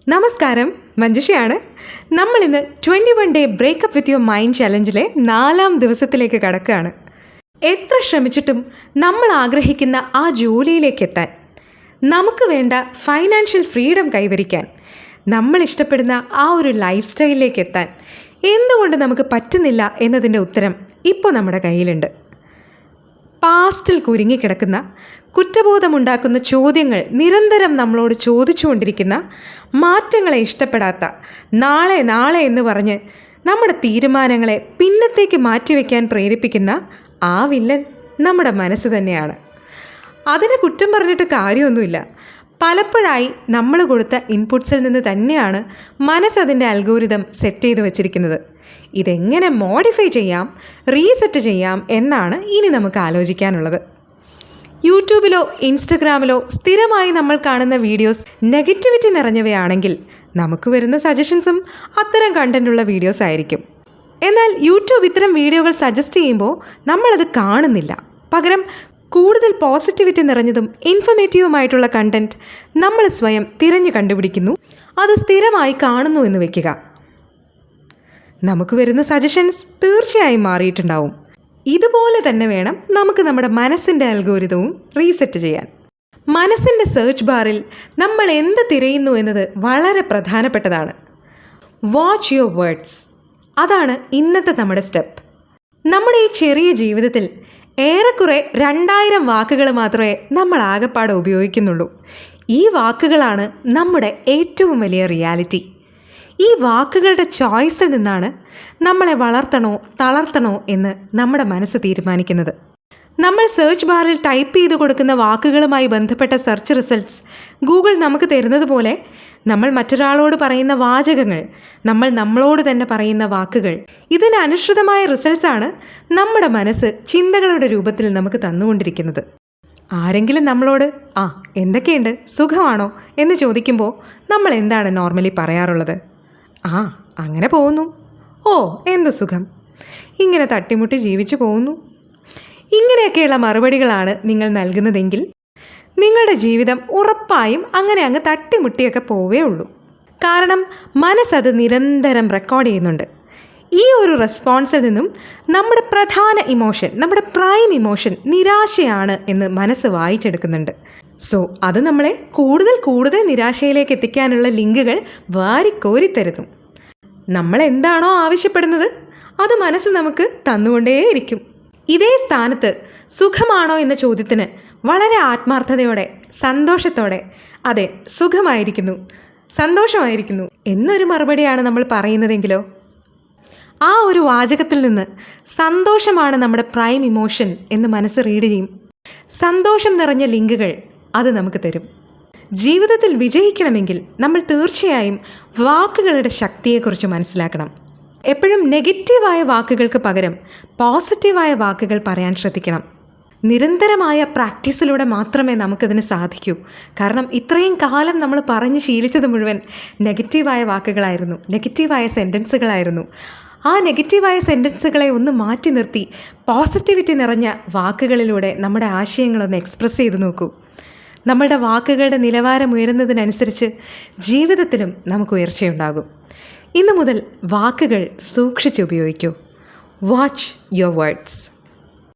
നമസ്കാരം, മഞ്ജുഷയാണ്. നമ്മളിന്ന് 21 day breakup with your mind ചലഞ്ചിലെ 4ാം ദിവസത്തിലേക്ക് കടക്കുകയാണ്. എത്ര ശ്രമിച്ചിട്ടും നമ്മൾ ആഗ്രഹിക്കുന്ന ആ ജോലിയിലേക്ക് എത്താൻ, നമുക്ക് വേണ്ട ഫൈനാൻഷ്യൽ ഫ്രീഡം കൈവരിക്കാൻ, നമ്മൾ ഇഷ്ടപ്പെടുന്ന ആ ഒരു ലൈഫ് സ്റ്റൈലിലേക്ക് എത്താൻ എന്തുകൊണ്ട് നമുക്ക് പറ്റുന്നില്ല എന്നതിൻ്റെ ഉത്തരം ഇപ്പോൾ നമ്മുടെ കയ്യിലുണ്ട്. പാസ്റ്റിൽ കുരുങ്ങിക്കിടക്കുന്ന, കുറ്റബോധമുണ്ടാക്കുന്ന ചോദ്യങ്ങൾ നിരന്തരം നമ്മളോട് ചോദിച്ചുകൊണ്ടിരിക്കുന്ന, മാറ്റങ്ങളെ ഇഷ്ടപ്പെടാത്ത, നാളെ നാളെ എന്ന് പറഞ്ഞ് നമ്മുടെ തീരുമാനങ്ങളെ പിന്നത്തേക്ക് മാറ്റിവെക്കാൻ പ്രേരിപ്പിക്കുന്ന ആ വില്ലൻ നമ്മുടെ മനസ്സ് തന്നെയാണ്. അതിനെ കുറ്റം പറഞ്ഞിട്ട് കാര്യമൊന്നുമില്ല. പലപ്പോഴായി നമ്മൾ കൊടുത്ത ഇൻപുട്സിൽ നിന്ന് തന്നെയാണ് മനസ്സതിൻ്റെ അൽഗോരിതം സെറ്റ് ചെയ്ത് വച്ചിരിക്കുന്നത്. ഇതെങ്ങനെ മോഡിഫൈ ചെയ്യാം, റീസെറ്റ് ചെയ്യാം എന്നാണ് ഇനി നമുക്ക് ആലോചിക്കാനുള്ളത്. യൂട്യൂബിലോ ഇൻസ്റ്റഗ്രാമിലോ സ്ഥിരമായി നമ്മൾ കാണുന്ന വീഡിയോസ് നെഗറ്റിവിറ്റി നിറഞ്ഞവയാണെങ്കിൽ നമുക്ക് വരുന്ന സജഷൻസും അത്തരം കണ്ടൻറ്റുള്ള വീഡിയോസ് ആയിരിക്കും. എന്നാൽ യൂട്യൂബ് ഇത്തരം വീഡിയോകൾ സജസ്റ്റ് ചെയ്യുമ്പോൾ നമ്മളത് കാണുന്നില്ല. പകരം കൂടുതൽ പോസിറ്റിവിറ്റി നിറഞ്ഞതും ഇൻഫർമേറ്റീവുമായിട്ടുള്ള കണ്ടൻറ്റ് നമ്മൾ സ്വയം തിരഞ്ഞു കണ്ടുപിടിക്കുന്നു, അത് സ്ഥിരമായി കാണുന്നു എന്ന് വയ്ക്കുക. നമുക്ക് വരുന്ന സജഷൻസ് തീർച്ചയായും മാറിയിട്ടുണ്ടാവും. ഇതുപോലെ തന്നെ വേണം നമുക്ക് നമ്മുടെ മനസ്സിൻ്റെ അൽഗോരിതവും റീസെറ്റ് ചെയ്യാൻ. മനസ്സിൻ്റെ സെർച്ച് ബാറിൽ നമ്മൾ എന്ത് തിരയുന്നു എന്നത് വളരെ പ്രധാനപ്പെട്ടതാണ്. വാച്ച് യുവർ വേർഡ്സ്, അതാണ് ഇന്നത്തെ നമ്മുടെ സ്റ്റെപ്പ്. നമ്മുടെ ഈ ചെറിയ ജീവിതത്തിൽ ഏറെക്കുറെ 2000 വാക്കുകൾ മാത്രമേ നമ്മൾ ആകെപ്പാടെ ഉപയോഗിക്കുന്നുള്ളൂ. ഈ വാക്കുകളാണ് നമ്മുടെ ഏറ്റവും വലിയ റിയാലിറ്റി. ഈ വാക്കുകളുടെ ചോയ്സിൽ നിന്നാണ് നമ്മളെ വളർത്തണോ തളർത്തണോ എന്ന് നമ്മുടെ മനസ്സ് തീരുമാനിക്കുന്നത്. നമ്മൾ സെർച്ച് ബാറിൽ ടൈപ്പ് ചെയ്ത് കൊടുക്കുന്ന വാക്കുകളുമായി ബന്ധപ്പെട്ട സെർച്ച് റിസൾട്ട്സ് ഗൂഗിൾ നമുക്ക് തരുന്നത് പോലെ നമ്മൾ മറ്റൊരാളോട് പറയുന്ന വാചകങ്ങൾ, നമ്മൾ നമ്മളോട് തന്നെ പറയുന്ന വാക്കുകൾ, ഇതിന് അനുസൃതമായ റിസൾട്ട്സാണ് നമ്മുടെ മനസ്സ് ചിന്തകളുടെ രൂപത്തിൽ നമുക്ക് തന്നുകൊണ്ടിരിക്കുന്നത്. ആരെങ്കിലും നമ്മളോട് എന്തൊക്കെയുണ്ട്, സുഖമാണോ എന്ന് ചോദിക്കുമ്പോൾ നമ്മൾ എന്താണ് നോർമലി പറയാറുള്ളത്? അങ്ങനെ പോകുന്നു, എന്ത് സുഖം, ഇങ്ങനെ തട്ടിമുട്ടി ജീവിച്ചു പോകുന്നു. ഇങ്ങനെയൊക്കെയുള്ള മറുപടികളാണ് നിങ്ങൾ നൽകുന്നതെങ്കിൽ നിങ്ങളുടെ ജീവിതം ഉറപ്പായും അങ്ങ് തട്ടിമുട്ടിയൊക്കെ പോവേ ഉള്ളൂ. കാരണം മനസ്സത് നിരന്തരം റെക്കോർഡ് ചെയ്യുന്നുണ്ട്. ഈ ഒരു റെസ്പോൺസിൽ നിന്നും നമ്മുടെ പ്രധാന ഇമോഷൻ, നമ്മുടെ പ്രൈം ഇമോഷൻ നിരാശയാണ് എന്ന് മനസ്സ് വായിച്ചെടുക്കുന്നുണ്ട്. സോ അത് നമ്മളെ കൂടുതൽ നിരാശയിലേക്ക് എത്തിക്കാനുള്ള ലിങ്കുകൾ വാരിക്കോരിത്തരുന്നു. നമ്മൾ എന്താണോ ആവശ്യപ്പെടുന്നത് അത് മനസ്സ് നമുക്ക് തന്നുകൊണ്ടേയിരിക്കും. ഇതേ സ്ഥാനത്ത് സുഖമാണോ എന്ന ചോദ്യത്തിന് വളരെ ആത്മാർത്ഥതയോടെ, സന്തോഷത്തോടെ അതെ സുഖമായിരിക്കുന്നു, സന്തോഷമായിരിക്കുന്നു എന്നൊരു മറുപടിയാണ് നമ്മൾ പറയുന്നതെങ്കിലോ, ആ ഒരു വാചകത്തിൽ നിന്ന് സന്തോഷമാണ് നമ്മുടെ പ്രൈം ഇമോഷൻ എന്ന് മനസ്സ് റീഡ് ചെയ്യും. സന്തോഷം നിറഞ്ഞ ലിങ്കുകൾ അത് നമുക്ക് തരും. ജീവിതത്തിൽ വിജയിക്കണമെങ്കിൽ നമ്മൾ തീർച്ചയായും വാക്കുകളുടെ ശക്തിയെക്കുറിച്ച് മനസ്സിലാക്കണം. എപ്പോഴും നെഗറ്റീവായ വാക്കുകൾക്ക് പകരം പോസിറ്റീവായ വാക്കുകൾ പറയാൻ ശ്രദ്ധിക്കണം. നിരന്തരമായ പ്രാക്ടീസിലൂടെ മാത്രമേ നമുക്കതിന് സാധിക്കൂ. കാരണം ഇത്രയും കാലം നമ്മൾ പറഞ്ഞ് ശീലിച്ചത് മുഴുവൻ നെഗറ്റീവായ വാക്കുകളായിരുന്നു, നെഗറ്റീവായ സെൻറ്റൻസുകളായിരുന്നു. ആ നെഗറ്റീവായ സെൻറ്റൻസുകളെ ഒന്ന് മാറ്റി നിർത്തി പോസിറ്റിവിറ്റി നിറഞ്ഞ വാക്കുകളിലൂടെ നമ്മുടെ ആശയങ്ങളൊന്ന് എക്സ്പ്രസ് ചെയ്ത് നോക്കൂ. നമ്മളുടെ വാക്കുകളുടെ നിലവാരം ഉയരുന്നതിനനുസരിച്ച് ജീവിതത്തിലും നമുക്ക് ഉയർച്ചയുണ്ടാകും. ഇന്നു മുതൽ വാക്കുകൾ സൂക്ഷിച്ച് ഉപയോഗിക്കൂ. Watch your words.